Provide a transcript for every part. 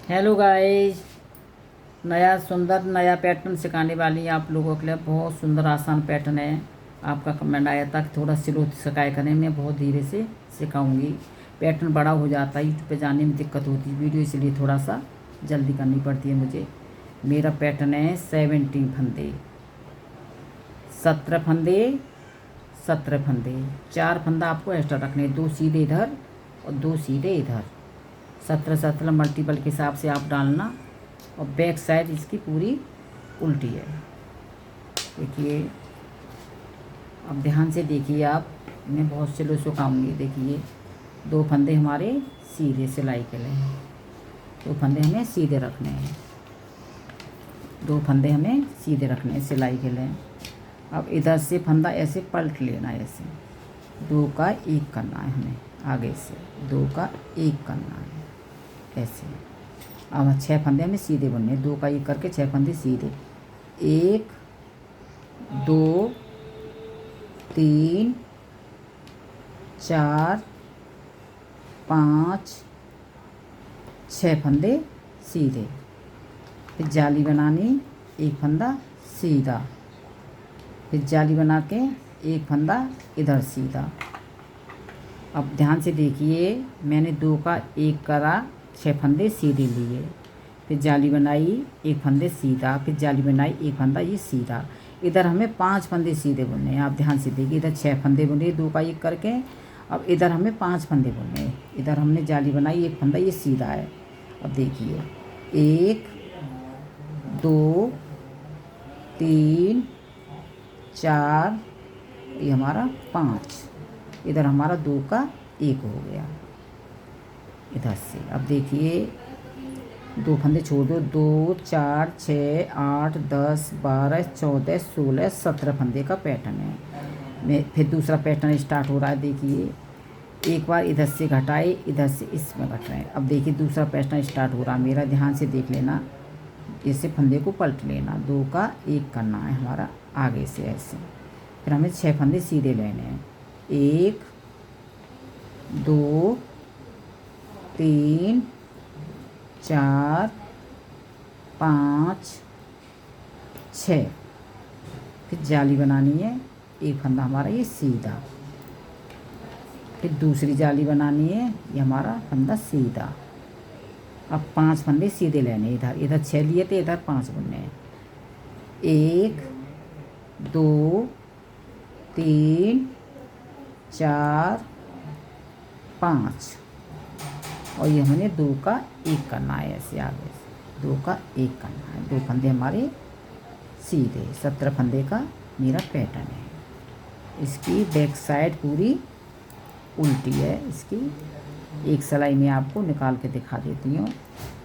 Hello guys, नया सुंदर नया पैटर्न सिखाने वाली हैं आप लोगों के लिए। बहुत सुंदर आसान पैटर्न है। आपका कमेंट आया था कि थोड़ा स्लो सिखाया करें, मैं बहुत धीरे से सिखाऊंगी। पैटर्न बड़ा हो जाता है, यूट्यूब पे जाने में दिक्कत होती है वीडियो, इसलिए थोड़ा सा जल्दी करनी पड़ती है मुझे। मेरा पैटर्न है 17 फंदे, 17 फंदे, 17 फंदे। 4 फंदा आपको एक्स्ट्रा रखने, 2 सीधे इधर और 2 सीधे इधर। 17 17 मल्टीपल के हिसाब से आप डालना। और बैक साइड इसकी पूरी उल्टी है। देखिए, अब ध्यान से देखिए आप, मैं बहुत स्लो सुखाऊंगी। देखिए, 2 फंदे हमारे सीधे सिलाई के लिए हैं। 2 फंदे हमें सीधे रखने हैं, 2 फंदे हमें सीधे रखने हैं सिलाई के लिए। अब इधर से फंदा ऐसे पलट लेना है, ऐसे 2 का 1 करना है हमें, आगे से 2 का 1 करना है ऐसे। अब 6 फंदे हमें सीधे बुनने, 2 का 1 करके 6 फंदे सीधे। 1 2 3 4 5 6 फंदे सीधे। फिर जाली बनानी, 1 फंदा सीधा, फिर जाली बना के 1 फंदा इधर सीधा। अब ध्यान से देखिए, मैंने 2 का 1 करा, 6 फंदे सीधे लिए, फिर जाली बनाई, 1 फंदे सीधा, फिर जाली बनाई, 1 फंदा ये सीधा। इधर हमें 5 फंदे सीधे बुनने हैं। आप ध्यान से देखिए, इधर 6 फंदे बुने 2 का 1 करके। अब इधर हमें 5 फंदे बुनने हैं। इधर हमने जाली बनाई, 1 फंदा ये सीधा है। अब देखिए, 1 2 3 4, ये हमारा 5, इधर हमारा 2 का 1 हो गया इधर से। अब देखिए, 2 फंदे छोड़ दो, 2 4 6 8 10 12 14 16 17 फंदे का पैटर्न है। मैं फिर दूसरा पैटर्न स्टार्ट हो रहा है। देखिए, एक बार इधर से घटाए, इधर से इसमें घट रहे हैं। अब देखिए, दूसरा पैटर्न स्टार्ट हो रहा है मेरा, ध्यान से देख लेना। इससे फंदे को पलट लेना, 2 का 1 करना है हमारा आगे से ऐसे। फिर हमें 6 फंदे सीधे लेने हैं, 1 2 3 4 5 6। फिर जाली बनानी है, 1 फंदा हमारा ये सीधा, फिर दूसरी जाली बनानी है, ये हमारा फंदा सीधा। अब 5 फंदे सीधे लेने, इधर इधर 6 लिए थे, इधर 5 बुनने हैं। 1 2 3 4 5, और ये हमने 2 का 1 करना है ऐसे आगे से, 2 का 1 करना है। 2 फंदे हमारे सीधे, 17 फंदे का मेरा पैटर्न है। इसकी बैक साइड पूरी उल्टी है इसकी। एक सिलाई में आपको निकाल के दिखा देती हूँ,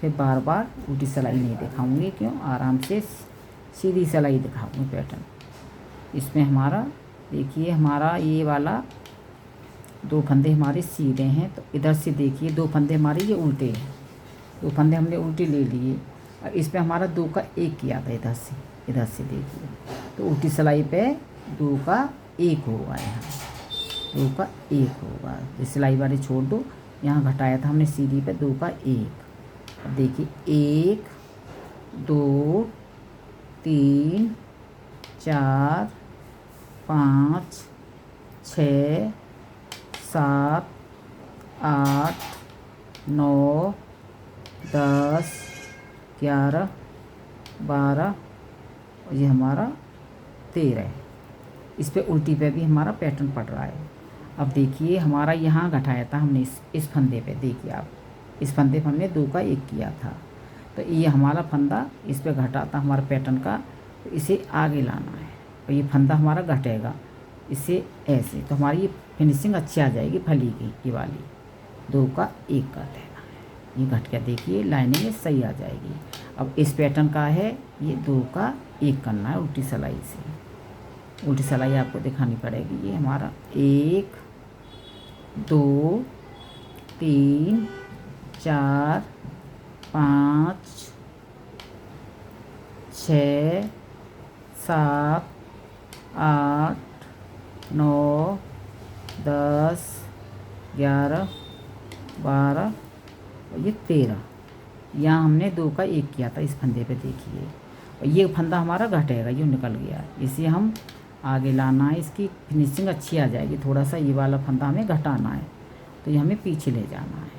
फिर बार बार उल्टी सिलाई नहीं दिखाऊंगी, क्यों, आराम से सीधी सिलाई दिखाऊंगी पैटर्न। इसमें हमारा देखिए, हमारा ये वाला 2 फंदे हमारे सीधे हैं, तो इधर से देखिए 2 फंदे हमारे ये उल्टे हैं। 2 फंदे हमने उल्टे ले लिए, और इस पे हमारा 2 का 1 किया था इधर से। इधर से देखिए, तो उल्टी सिलाई पे 2 का 1 होगा, यहाँ 2 का 1 होगा। ये सिलाई वाली छोड़ दो, यहाँ घटाया था हमने सीधी पे 2 का 1। अब देखिए, 1 2 3 4 5 6 7 8 9 10 11 12, और ये हमारा 13 है। इस पे उल्टी पे भी हमारा पैटर्न पड़ रहा है। अब देखिए, हमारा यहाँ घटाया था हमने इस फंदे पे, देखिए आप, इस फंदे पे हमने 2 का 1 किया था, तो ये हमारा फंदा इस पे घटा था हमारा पैटर्न का, तो इसे आगे लाना है, और ये फंदा हमारा घटेगा इसे ऐसे, तो हमारी ये फिनिशिंग अच्छी आ जाएगी फली की, ये वाली 2 का 1 कर देना है। ये घट के देखिए लाइनिंग में सही आ जाएगी। अब इस पैटर्न का है, ये 2 का 1 करना है उल्टी सिलाई से। उल्टी सिलाई आपको दिखानी पड़ेगी। ये हमारा 1 2 3 4 5 6 7 8 9 10 11 12, और ये 13, यहाँ हमने 2 का 1 किया था इस फंदे पे, देखिए। और ये फंदा हमारा घटेगा, ये निकल गया, इसे हम आगे लाना है, इसकी फिनिशिंग अच्छी आ जाएगी। थोड़ा सा ये वाला फंदा हमें घटाना है, तो ये हमें पीछे ले जाना है,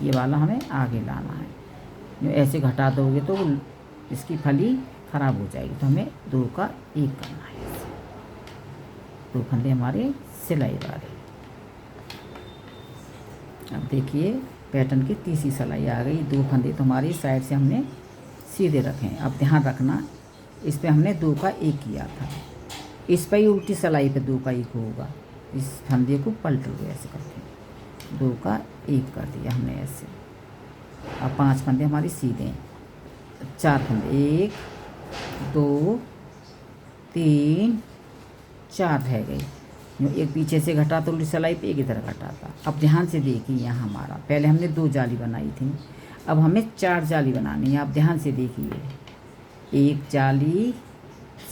ये वाला हमें आगे लाना है। जो ऐसे घटा दोगे तो इसकी फली ख़राब हो जाएगी, तो हमें 2 का 1 करना है। 2 फंदे हमारे सिलाई वाले। अब देखिए पैटर्न की तीसरी सिलाई आ गई। 2 फंदे तो हमारी साइड से हमने सीधे रखे हैं। अब ध्यान रखना, इस पे हमने 2 का 1 किया था, इस पर ही उल्टी सिलाई पे 2 का 1 होगा। इस फंदे को पलट लो ऐसे करके, 2 का 1 कर दिया हमने ऐसे। अब 5 फंदे हमारी सीधे हैं, 4 फंदे, 1 2 3 4 रह गई। जो एक पीछे से घटा तो उल्टी सिलाई पे एक इधर घटा था। अब ध्यान से देखिए, यहाँ हमारा पहले हमने 2 जाली बनाई थी, अब हमें 4 जाली बनानी है। आप ध्यान से देखिए, 1 जाली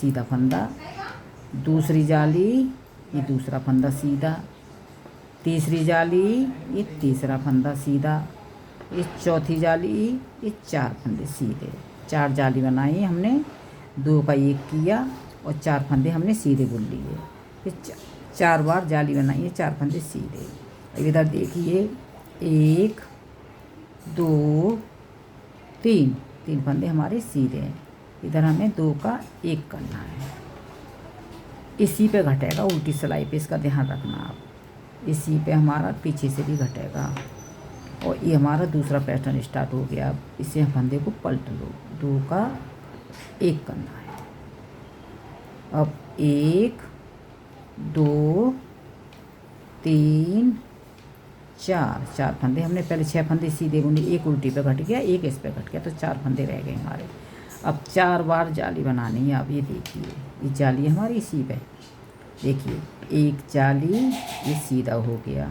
सीधा फंदा, दूसरी जाली ये दूसरा फंदा सीधा, तीसरी जाली ये तीसरा फंदा सीधा, ये चौथी जाली ये 4 फंदे सीधे। 4 जाली बनाई हमने, 2 का 1 किया और 4 फंदे हमने सीधे बुन लिए। फिर 4 बार जाली बनाई है, 4 फंदे सीधे। अब इधर देखिए, 1 2 3 फंदे हमारे सीधे हैं। इधर हमें 2 का 1 करना है, इसी पे घटेगा उल्टी सिलाई पे, इसका ध्यान रखना आप। इसी पे हमारा पीछे से भी घटेगा। और ये हमारा दूसरा पैटर्न स्टार्ट हो गया। अब इसे फंदे को पलट लो, 2 का 1 करना है। अब 1 2 3 4 फंदे हमने पहले 6 फंदे सीधे बुने, 1 उल्टी पे घट गया, 1 इस पे घट गया, तो 4 फंदे रह गए हमारे। अब 4 बार जाली बनानी है। अब ये देखिए, ये जाली हमारी इसी पे, देखिए 1 जाली ये सीधा हो गया,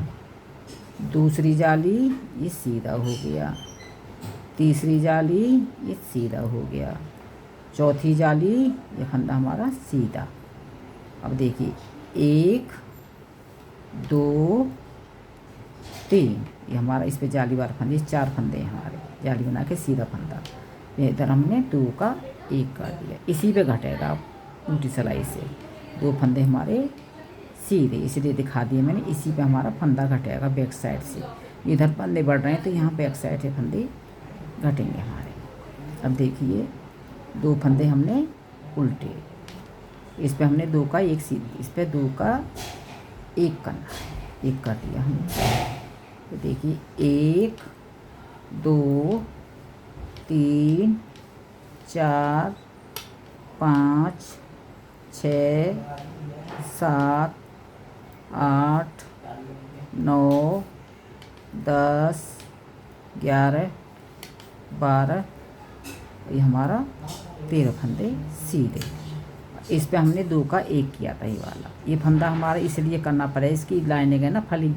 दूसरी जाली ये सीधा हो गया, तीसरी जाली ये सीधा हो गया, चौथी जाली ये फंदा हमारा सीधा। अब देखिए 1 2 3 ये हमारा इस पे जाली वाला फंदे, 4 फंदे हैं हमारे, जाली बना के सीधा फंदा। इधर हमने 2 का 1 कर दिया, इसी पे घटेगा अब उल्टी सिलाई से। 2 फंदे हमारे सीधे इसलिए दिखा दिए मैंने, इसी पे हमारा फंदा घटेगा बैक साइड से। इधर फंदे बढ़ रहे हैं तो यहाँ बैक साइड से फंदे घटेंगे हमारे। अब देखिए 2 फंदे हमने उल्टे, इस पे हमने 2 का 1 सीधे, इस पे 2 का 1 करना है, 1 कर दिया हमने। तो देखिए 1 2 3 4 5 6 7 8 9 10 11 12 ये हमारा 13 फंदे सीधे। इस पे हमने 2 का 1 किया था, ये वाला ये फंदा हमारा इसलिए करना पड़ेगा, इसकी लाइनिंग है ना फली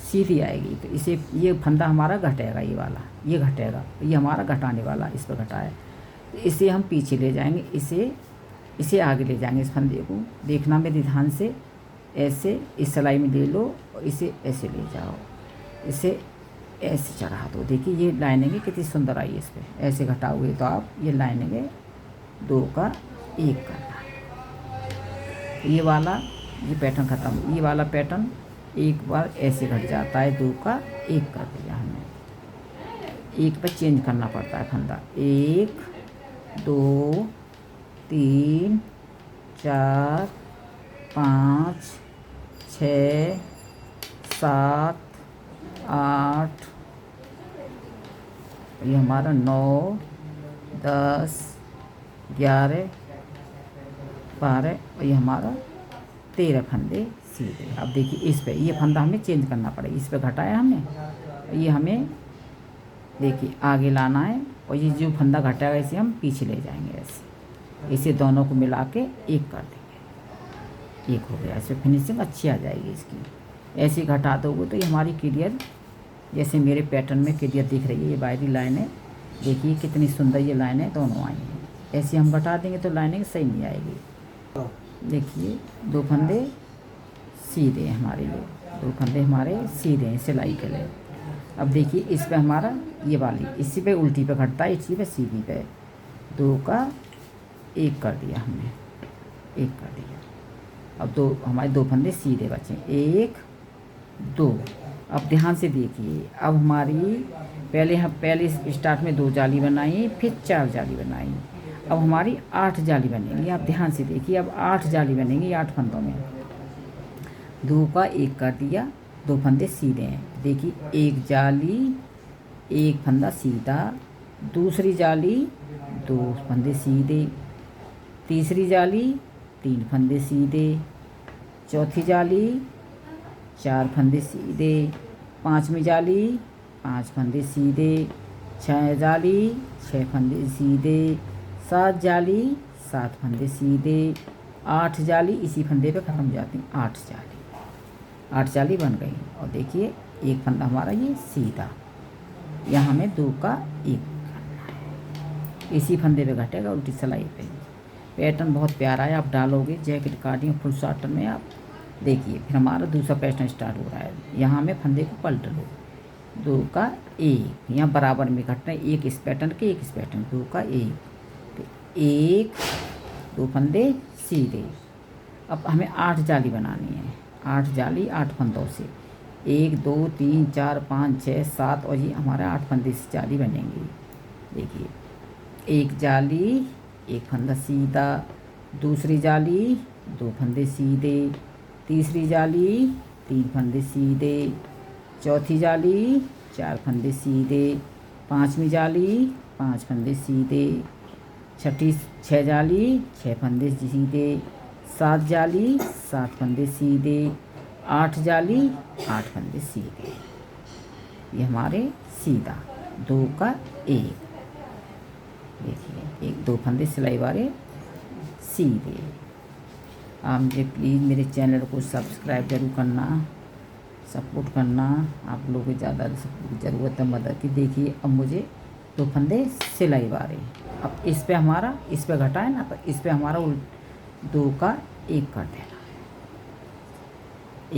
सीधी आएगी, तो इसे ये फंदा हमारा घटेगा, ये वाला ये घटेगा, ये हमारा घटाने वाला इस पर घटाए, तो इसे हम पीछे ले जाएंगे, इसे आगे ले जाएंगे। इस फंदे को देखना मेरे ध्यान से, ऐसे इस सिलाई में ले लो और इसे ऐसे ले जाओ, इसे ऐसे चढ़ा दो। देखिए ये लाइनिंग कितनी सुंदर आई है इस पर, ऐसे घटाओगे तो आप ये लाइनिंग 2 का 1 करना है। ये वाला ये पैटर्न ख़त्म। ये वाला पैटर्न एक बार ऐसे घट जाता है, 2 का 1 कर दिया हमने। 1 पर चेंज करना पड़ता है फंदा। 1 2 3 4 5 6 7 8 ये हमारा 9 10 11 12 और ये हमारा 13 फंदे सीधे। अब देखिए इस पे ये फंदा हमें चेंज करना पड़ेगा, इस पे घटाया हमने, ये हमें देखिए आगे लाना है और ये जो फंदा घटाएगा इसे हम पीछे ले जाएंगे ऐसे, इसे दोनों को मिला के 1 कर देंगे। 1 हो गया, इस पर फिनिशिंग अच्छी आ जाएगी इसकी। ऐसे घटा दोगे तो ये हमारी क्लियर, जैसे मेरे पैटर्न में क्लियर दिख रही है, ये बाहरी लाइन है, देखिए कितनी सुंदर ये लाइनें दोनों आई हैं। ऐसे हम घटा देंगे तो लाइनिंग सही नहीं आएगी। देखिए 2 फंदे सीधे हैं हमारे, ये 2 फंदे हमारे सीधे हैं सिलाई के लिए। अब देखिए इस पे हमारा ये वाली इसी पे उल्टी पे घटता है, इसी पे सीधी पे 2 का 1 कर दिया हमने, 1 कर दिया। अब दो हमारे 2 फंदे सीधे बचे, 1 2। अब ध्यान से देखिए, अब हमारी पहले स्टार्ट में 2 जाली बनाई, फिर 4 जाली बनाई, अब हमारी 8 जाली बनेंगी। आप ध्यान से देखिए, अब 8 जाली बनेंगी 8 फंदों में। 2 का 1 कर दिया, 2 फंदे सीधे हैं। देखिए 1 जाली, 1 फंदा सीधा, दूसरी जाली 2 फंदे सीधे, तीसरी जाली 3 फंदे सीधे, चौथी जाली 4 फंदे सीधे, पांचवी जाली 5 फंदे सीधे, 6 जाली 6 फंदे सीधे, 7 जाली 7 फंदे सीधे, 8 जाली इसी फंदे पे ख़त्म हो जाती हैं, 8 जाली बन गई। और देखिए एक फंदा हमारा ये सीधा, यहाँ हमें 2 का 1 करना है, इसी फंदे पे घटेगा उल्टी सिलाई पे। पैटर्न बहुत प्यारा है, आप डालोगे जैकेट काटिंग फुल साटन में। आप देखिए फिर हमारा दूसरा पैटर्न स्टार्ट हो रहा है। यहाँ में फंदे को पलट लो, 2 का 1, यहाँ बराबर में घटना है, एक इस पैटर्न के एक इस पैटर्न, 2 का 1, तो 1 2 फंदे सीधे। अब हमें 8 जाली बनानी है, 8 जाली 8 फंदों से, 1 2 3 4 5 6 7 और ये हमारा 8 फंदे से जाली बनेंगी। देखिए 1 जाली 1 फंदा सीधा, दूसरी जाली 2 फंदे सीधे, तीसरी जाली 3 फंदे सीधे, चौथी जाली 4 फंदे सीधे, पांचवी जाली 5 फंदे सीधे, 6 जाली 6 फंदे सीधे, 7 जाली 7 फंदे सीधे, 8 जाली 8 फंदे सीधे। ये हमारे सीधा 2 का 1। देखिए 1 2 फंदे सिलाई वाले सीधे। आप मुझे प्लीज़ मेरे चैनल को सब्सक्राइब जरूर करना, सपोर्ट करना। आप लोगों को ज़्यादा सपोर्ट की ज़रूरत है, मदद की। देखिए अब मुझे 2 फंदे सिलाई वाले, अब इस पे हमारा इस पे घटा है ना, तो इस पे हमारा 2 का 1 कर देना,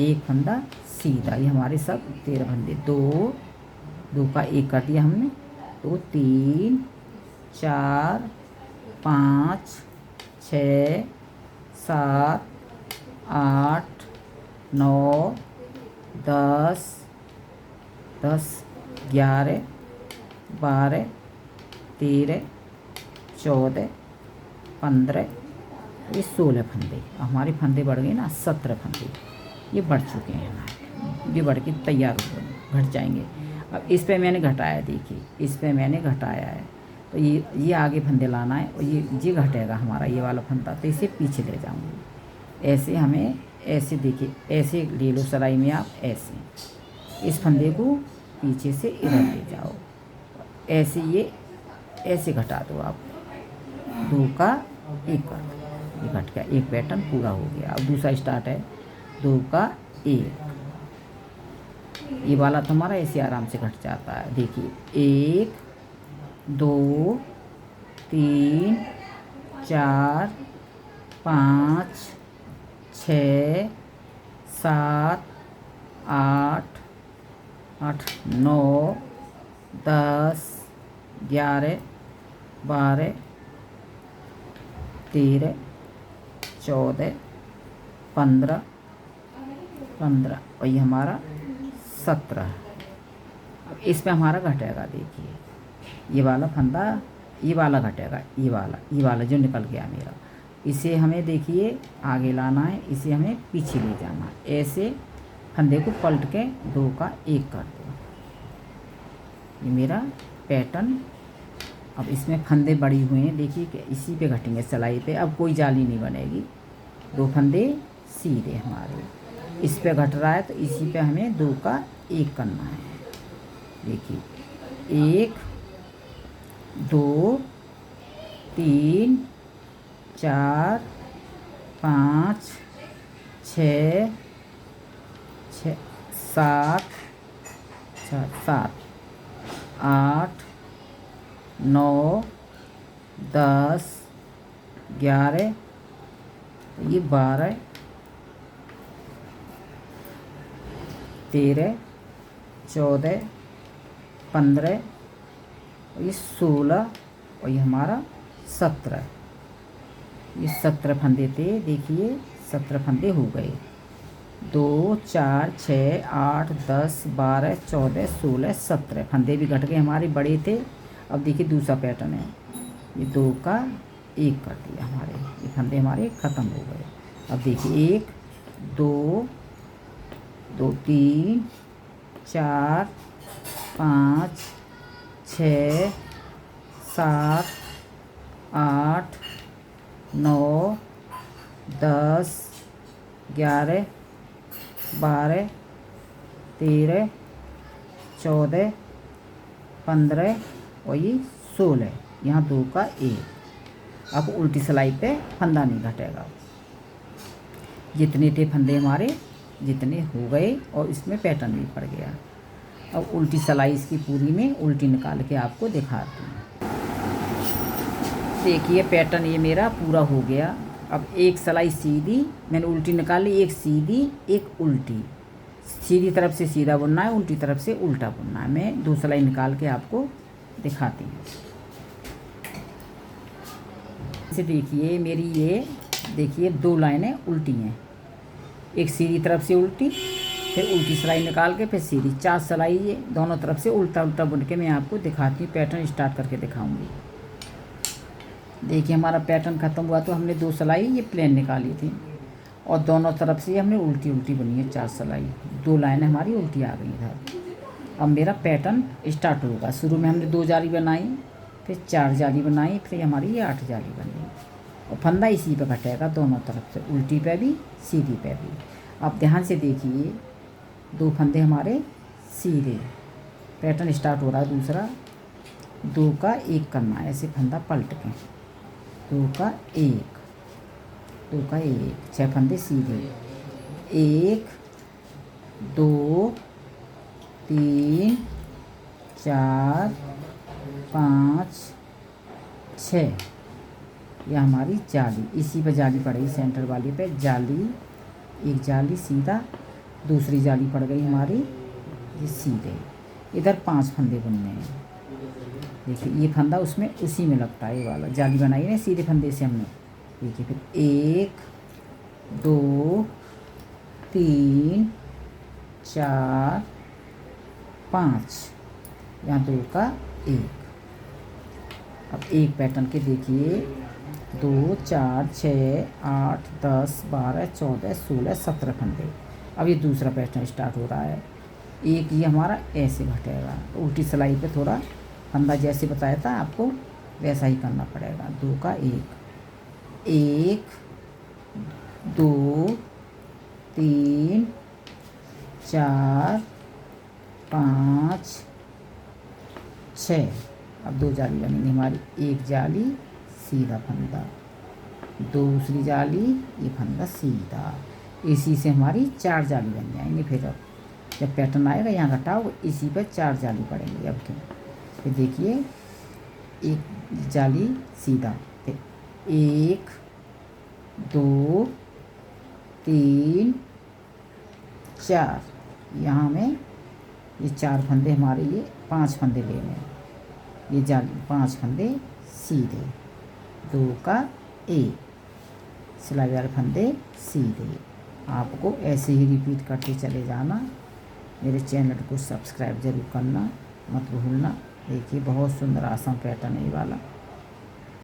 1 फंदा सीधा। ये हमारे सब 13 फंदे, 2 का 1 कर दिया हमने, तो 3 4 5 6 7 8 9 10 11 12 13 14 15 ये 16 फंदे। हमारे फंदे बढ़ गए ना, 17 फंदे ये बढ़ चुके हैं हमारे, ये बढ़ के तैयार हो घट जाएंगे। अब इस पे मैंने घटाया, देखिए इस पे मैंने घटाया है, तो ये आगे फंदे लाना है और ये घटेगा हमारा ये वाला फंदा, तो इसे पीछे ले जाऊंगी। ऐसे हमें ऐसे देखिए, ऐसे ले लो सिलाई में आप, ऐसे इस फंदे को पीछे से इधर ले जाओ, ऐसे ये ऐसे घटा दो आप, 2 का 1 कर दो, ये घट गया, एक पैटर्न पूरा हो गया। अब दूसरा स्टार्ट है, 2 का 1। ये वाला तो हमारा ऐसे आराम से घट जाता है। देखिए 1 2 3 4 5 6 7 8 9 10 11 12 13 14 15 और ये हमारा 17। अब इस पे हमारा घटेगा, देखिए ये वाला फंदा, ये वाला घटेगा, ये वाला जो निकल गया मेरा, इसे हमें देखिए आगे लाना है, इसे हमें पीछे ले जाना है। ऐसे फंदे को पलट के 2 का 1 कर दो, ये मेरा पैटर्न। अब इसमें फंदे बड़ी हुए हैं, देखिए कि इसी पे घटेंगे सिलाई पे, अब कोई जाली नहीं बनेगी, 2 फंदे सीधे हमारे। इस पे घट रहा है तो इसी पे हमें 2 का 1 करना है। देखिए 1 2 3 4 5 6 7 8 9 10 11 ये 12 13 14 15 और ये 16 और ये हमारा 17। ये 17 फंदे थे, देखिए 17 फंदे हो गए। 2 4 6 8 10 12 14 16 17 फंदे भी घट गए हमारे, बड़े थे। अब देखिए दूसरा पैटर्न है, ये 2 का 1 कर दिया हमारे, ये फंदे हमारे ख़त्म हो गए। अब देखिए 1 2 2 3 4 5 6 7 8 9 10 11 12 13 14 15 और ये 16, यहाँ 2 का 1। अब उल्टी सिलाई पे फंदा नहीं घटेगा, जितने थे फंदे हमारे जितने हो गए और इसमें पैटर्न भी पड़ गया। अब उल्टी सिलाई इसकी पूरी में उल्टी निकाल के आपको दिखाती हूँ। देखिए पैटर्न ये मेरा पूरा हो गया। अब एक सिलाई सीधी मैंने उल्टी निकाली, एक सीधी एक उल्टी। सीधी तरफ से सीधा बुनना है, उल्टी तरफ से उल्टा बुनना है। मैं 2 सिलाई निकाल के आपको दिखाती हूँ। इसे देखिए मेरी ये देखिए 2 लाइनें उल्टी हैं, एक सीधी तरफ से उल्टी, फिर उल्टी सिलाई निकाल के फिर सीधी, 4 सिलाई ये दोनों तरफ से उल्टा उल्टा बुन के मैं आपको दिखाती हूँ। पैटर्न स्टार्ट करके दिखाऊंगी। देखिए हमारा पैटर्न ख़त्म हुआ तो हमने 2 सिलाई ये प्लेन निकाली थी और दोनों तरफ से हमने उल्टी उल्टी बुनी है 4 सिलाई, 2 लाइनें हमारी उल्टी आ गई इधर। अब मेरा पैटर्न स्टार्ट होगा। शुरू में हमने 2 जाली बनाई, फिर 4 जाली बनाई, फिर हमारी ये 8 जाली बनी और फंदा इसी पे घटेगा दोनों तरफ से, उल्टी पे भी सीधी पे भी। अब ध्यान से देखिए 2 फंदे हमारे सीधे, पैटर्न स्टार्ट हो रहा है दूसरा। 2 का 1 करना है, ऐसे फंदा पलट के 2 का 1 2 का 1, 6 फंदे सीधे, 1 2 3 4 5 6। यह हमारी जाली, इसी पे जाली पड़ेगी, सेंटर वाली पे जाली, एक जाली सीधा, दूसरी जाली पड़ गई हमारी ये सीधे। इधर 5 फंदे बुनने हैं। देखिए ये फंदा उसमें उसी में लगता है, ये वाला जाली बनाई है सीधे फंदे से हमने। देखिए फिर 1 2 3 4 5, यहाँ 2 का 1। अब एक पैटर्न के देखिए 2 4 6 8 10 12 14 16 17 फंदे। अब ये दूसरा पैटर्न स्टार्ट हो रहा है। एक ये हमारा ऐसे घटेगा, उल्टी सिलाई पे थोड़ा फंदा जैसे बताया था आपको वैसा ही करना पड़ेगा। 2 का 1 1 2 3 4 5 6। अब 2 जाली बनेंगी हमारी, एक जाली सीधा फंदा, दूसरी जाली ये फंदा सीधा, इसी से हमारी 4 जाली बन जाएंगी। फिर अब जब पैटर्न आएगा यहाँ घटाओ, इसी पर 4 जाली पड़ेंगी। अब क्या, फिर देखिए एक जाली सीधा, फिर 1 2 3 4, यहाँ में ये 4 फंदे हमारे, ये 5 फंदे लेने हैं, ये जाली 5 फंदे सीधे, 2 का 1 सिलाई वाले फंदे सीधे। आपको ऐसे ही रिपीट करते चले जाना। मेरे चैनल को सब्सक्राइब ज़रूर करना मत भूलना। देखिए बहुत सुंदर आसान पैटर्न है ये वाला।